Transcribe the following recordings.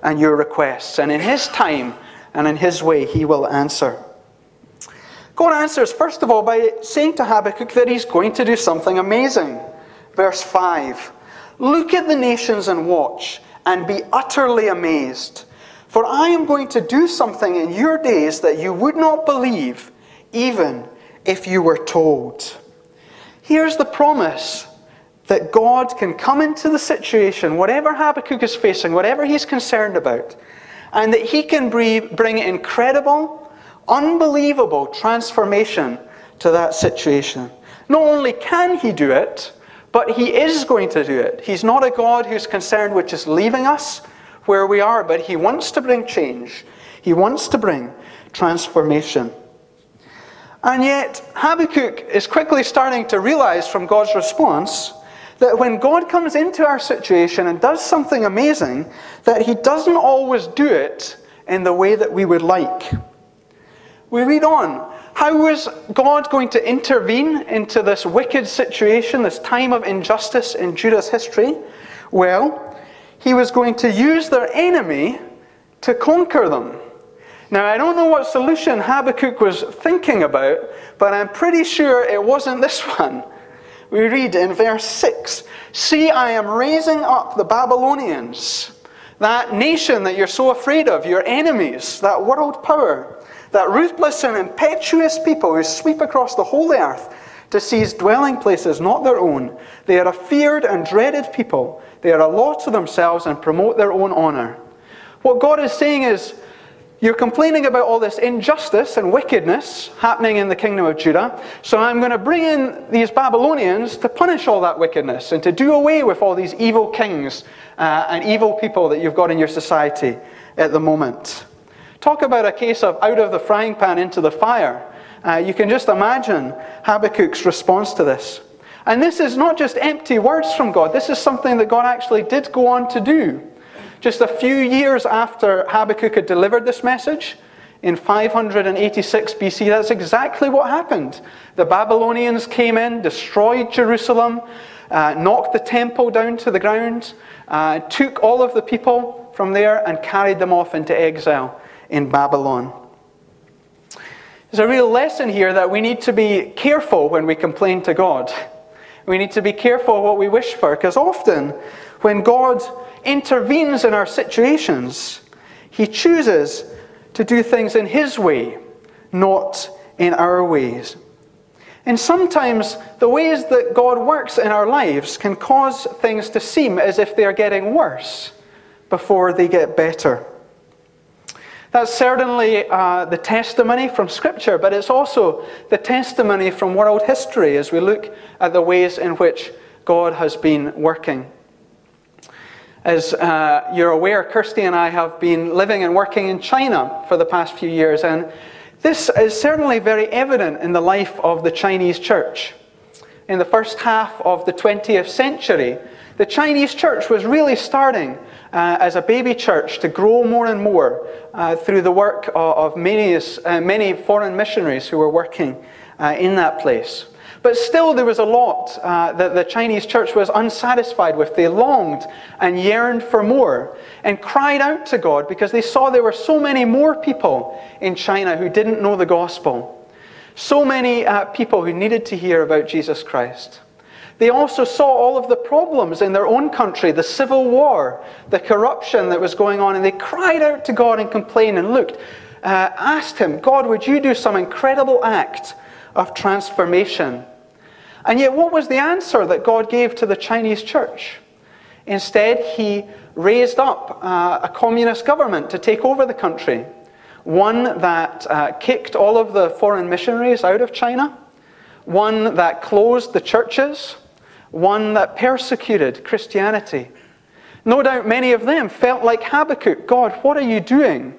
and your requests. And in his time and in his way, he will answer. God answers, first of all, by saying to Habakkuk that he's going to do something amazing. Verse 5, "Look at the nations and watch, and be utterly amazed. For I am going to do something in your days that you would not believe, even if you were told." Here's the promise that God can come into the situation, whatever Habakkuk is facing, whatever he's concerned about, and that he can bring incredible, unbelievable transformation to that situation. Not only can he do it, but he is going to do it. He's not a God who's concerned with just leaving us where we are, but he wants to bring change. He wants to bring transformation. And yet, Habakkuk is quickly starting to realize from God's response that when God comes into our situation and does something amazing, that he doesn't always do it in the way that we would like. We read on. How is God going to intervene into this wicked situation, this time of injustice in Judah's history? Well, he was going to use their enemy to conquer them. Now, I don't know what solution Habakkuk was thinking about, but I'm pretty sure it wasn't this one. We read in verse 6, "See, I am raising up the Babylonians," that nation that you're so afraid of, your enemies, that world power, that ruthless and impetuous people who sweep across the whole earth to seize dwelling places not their own. They are a feared and dreaded people. They are a law to themselves and promote their own honor. What God is saying is, you're complaining about all this injustice and wickedness happening in the kingdom of Judah, so I'm going to bring in these Babylonians to punish all that wickedness and to do away with all these evil kings and evil people that you've got in your society at the moment. Talk about a case of out of the frying pan into the fire. You can just imagine Habakkuk's response to this. And this is not just empty words from God. This is something that God actually did go on to do. Just a few years after Habakkuk had delivered this message, in 586 BC, that's exactly what happened. The Babylonians came in, destroyed Jerusalem, knocked the temple down to the ground, took all of the people from there and carried them off into exile in Babylon. There's a real lesson here that we need to be careful when we complain to God. We need to be careful what we wish for, because often when God intervenes in our situations, he chooses to do things in his way, not in our ways. And sometimes the ways that God works in our lives can cause things to seem as if they are getting worse before they get better. That's certainly the testimony from Scripture, but it's also the testimony from world history as we look at the ways in which God has been working. As you're aware, Kirsty and I have been living and working in China for the past few years, and this is certainly very evident in the life of the Chinese church. In the first half of the 20th century, the Chinese church was really starting as a baby church to grow more and more through the work of many foreign missionaries who were working in that place. But still there was a lot that the Chinese church was unsatisfied with. They longed and yearned for more and cried out to God because they saw there were so many more people in China who didn't know the gospel. So many people who needed to hear about Jesus Christ. They also saw all of the problems in their own country, the civil war, the corruption that was going on, and they cried out to God and complained and asked him, God, would you do some incredible act of transformation? And yet what was the answer that God gave to the Chinese church? Instead, he raised up a communist government to take over the country. One that kicked all of the foreign missionaries out of China. One that closed the churches. One that persecuted Christianity. No doubt many of them felt like Habakkuk. God, what are you doing?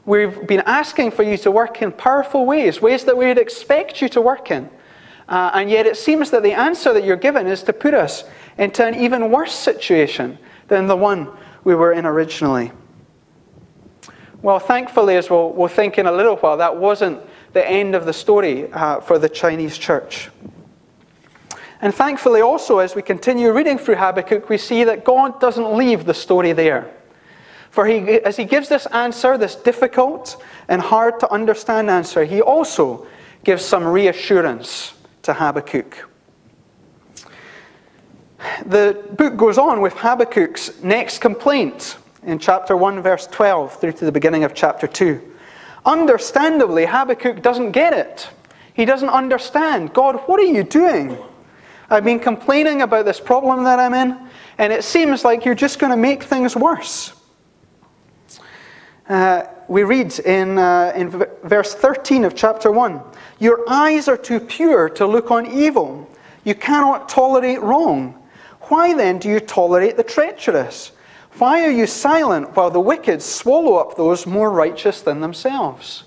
We've been asking for you to work in powerful ways, ways that we would expect you to work in. And yet it seems that the answer that you're given is to put us into an even worse situation than the one we were in originally. Well, thankfully, as we'll think in a little while, that wasn't the end of the story for the Chinese church. And thankfully also, as we continue reading through Habakkuk, we see that God doesn't leave the story there. For as he gives this answer, this difficult and hard to understand answer, he also gives some reassurance to Habakkuk. The book goes on with Habakkuk's next complaint in chapter 1, verse 12, through to the beginning of chapter 2. Understandably, Habakkuk doesn't get it. He doesn't understand. God, what are you doing? I've been complaining about this problem that I'm in, and it seems like you're just going to make things worse. We read in verse 13 of chapter 1, your eyes are too pure to look on evil. You cannot tolerate wrong. Why then do you tolerate the treacherous? Why are you silent while the wicked swallow up those more righteous than themselves?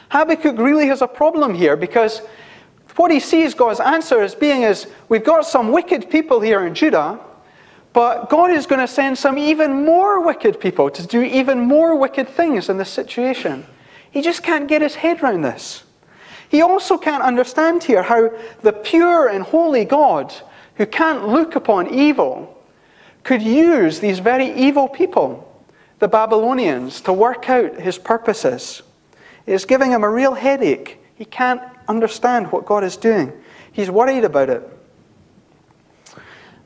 Habakkuk really has a problem here, because what he sees God's answer as being is, we've got some wicked people here in Judah, but God is going to send some even more wicked people to do even more wicked things in this situation. He just can't get his head around this. He also can't understand here how the pure and holy God, who can't look upon evil, could use these very evil people, the Babylonians, to work out his purposes. It's giving him a real headache. He can't understand what God is doing. He's worried about it.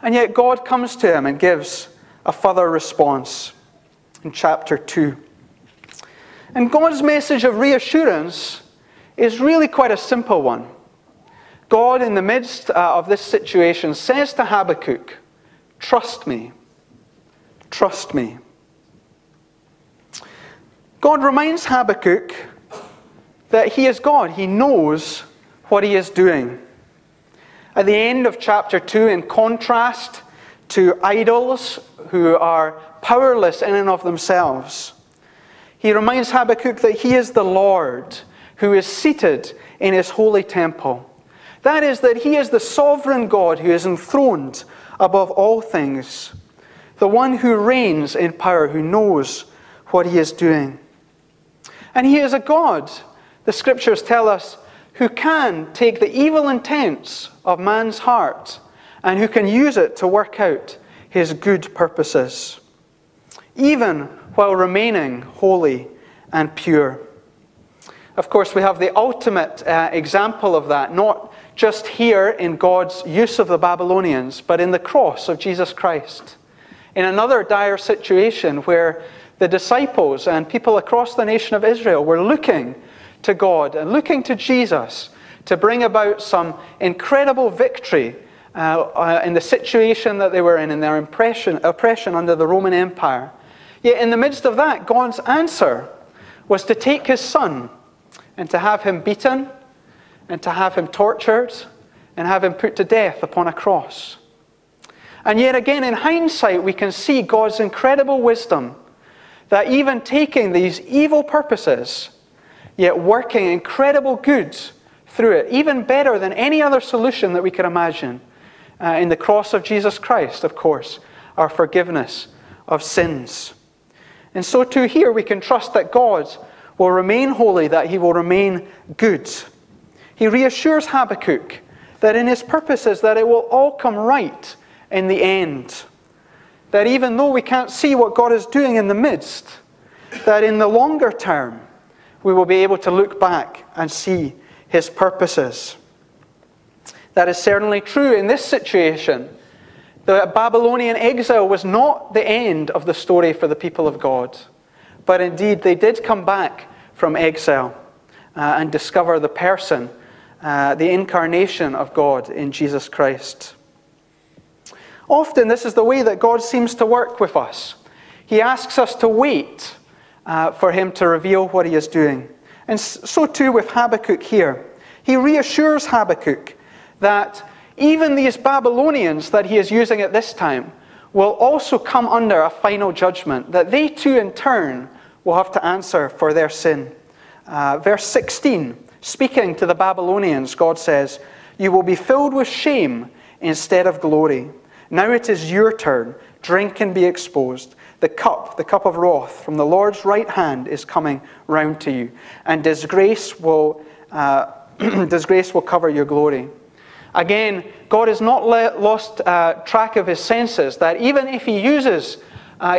And yet God comes to him and gives a further response in chapter 2. And God's message of reassurance is really quite a simple one. God, in the midst of this situation, says to Habakkuk, trust me. Trust me. God reminds Habakkuk that he is God. He knows what he is doing. At the end of chapter 2, in contrast to idols who are powerless in and of themselves, he reminds Habakkuk that he is the Lord who is seated in his holy temple. That is, that he is the sovereign God who is enthroned above all things, the one who reigns in power, who knows what he is doing. And he is a God, the scriptures tell us, who can take the evil intents of man's heart and who can use it to work out his good purposes, even while remaining holy and pure. Of course, we have the ultimate example of that, not just here in God's use of the Babylonians, but in the cross of Jesus Christ. In another dire situation where the disciples and people across the nation of Israel were looking to God and looking to Jesus to bring about some incredible victory in the situation that they were in their oppression under the Roman Empire. Yet in the midst of that, God's answer was to take his son and to have him beaten and to have him tortured and have him put to death upon a cross. And yet again, in hindsight, we can see God's incredible wisdom, that even taking these evil purposes, yet working incredible good through it, even better than any other solution that we could imagine, in the cross of Jesus Christ, of course, our forgiveness of sins. And so too here we can trust that God will remain holy, that he will remain good. He reassures Habakkuk that in his purposes that it will all come right in the end. That even though we can't see what God is doing in the midst, that in the longer term we will be able to look back and see his purposes. That is certainly true in this situation. The Babylonian exile was not the end of the story for the people of God, but indeed they did come back from exile and discover the person, the incarnation of God in Jesus Christ. Often this is the way that God seems to work with us. He asks us to wait for him to reveal what he is doing. And so too with Habakkuk here. He reassures Habakkuk that even these Babylonians that he is using at this time will also come under a final judgment, that they too in turn will have to answer for their sin. Verse 16, speaking to the Babylonians, God says, "You will be filled with shame instead of glory. Now it is your turn. Drink and be exposed. The cup of wrath from the Lord's right hand is coming round to you, and disgrace will cover your glory." Again, God has not lost track of his senses, that even if he uses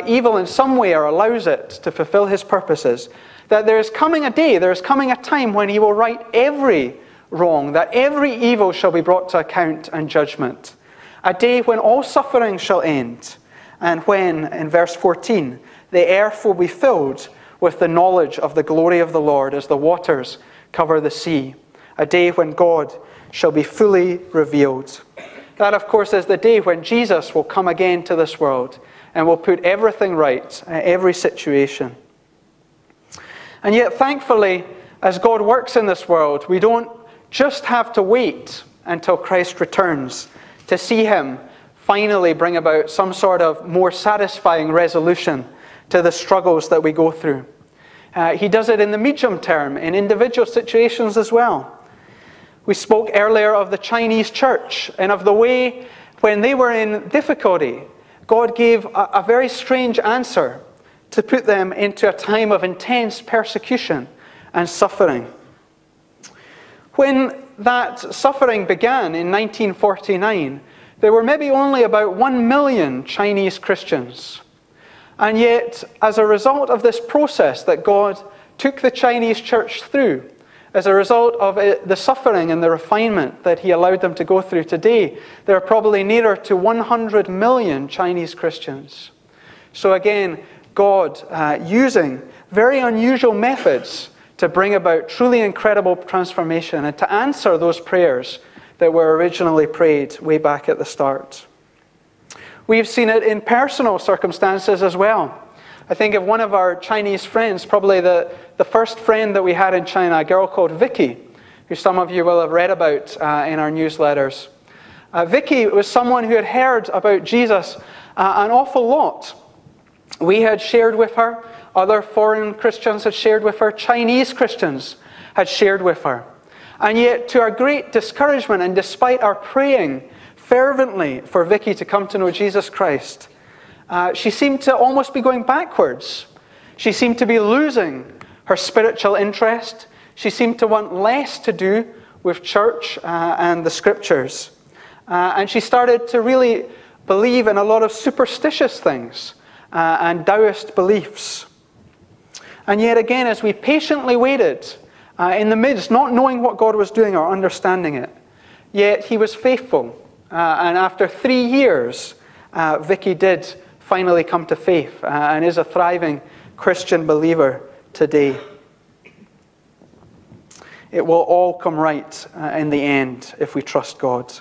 evil in some way or allows it to fulfill his purposes, that there is coming a day, there is coming a time when he will right every wrong, that every evil shall be brought to account and judgment. A day when all suffering shall end, and when, in verse 14, the earth will be filled with the knowledge of the glory of the Lord as the waters cover the sea. A day when God shall be fully revealed. That, of course, is the day when Jesus will come again to this world and will put everything right, every situation. And yet, thankfully, as God works in this world, we don't just have to wait until Christ returns to see him finally bring about some sort of more satisfying resolution to the struggles that we go through. He does it in the medium term, in individual situations as well. We spoke earlier of the Chinese church and of the way when they were in difficulty, God gave a very strange answer to put them into a time of intense persecution and suffering. When that suffering began in 1949, there were maybe only about 1 million Chinese Christians. And yet, as a result of this process that God took the Chinese church through, as a result of the suffering and the refinement that he allowed them to go through today, there are probably nearer to 100 million Chinese Christians. So again, God using very unusual methods to bring about truly incredible transformation and to answer those prayers that were originally prayed way back at the start. We've seen it in personal circumstances as well. I think of one of our Chinese friends, probably the first friend that we had in China, a girl called Vicky, who some of you will have read about in our newsletters. Vicky was someone who had heard about Jesus an awful lot. We had shared with her, other foreign Christians had shared with her, Chinese Christians had shared with her. And yet, to our great discouragement, and despite our praying fervently for Vicky to come to know Jesus Christ, she seemed to almost be going backwards. She seemed to be losing her spiritual interest. She seemed to want less to do with church and the scriptures. And she started to really believe in a lot of superstitious things and Taoist beliefs. And yet again, as we patiently waited in the midst, not knowing what God was doing or understanding it, yet he was faithful. And after 3 years, Vicky did finally come to faith and is a thriving Christian believer today. It will all come right in the end if we trust God.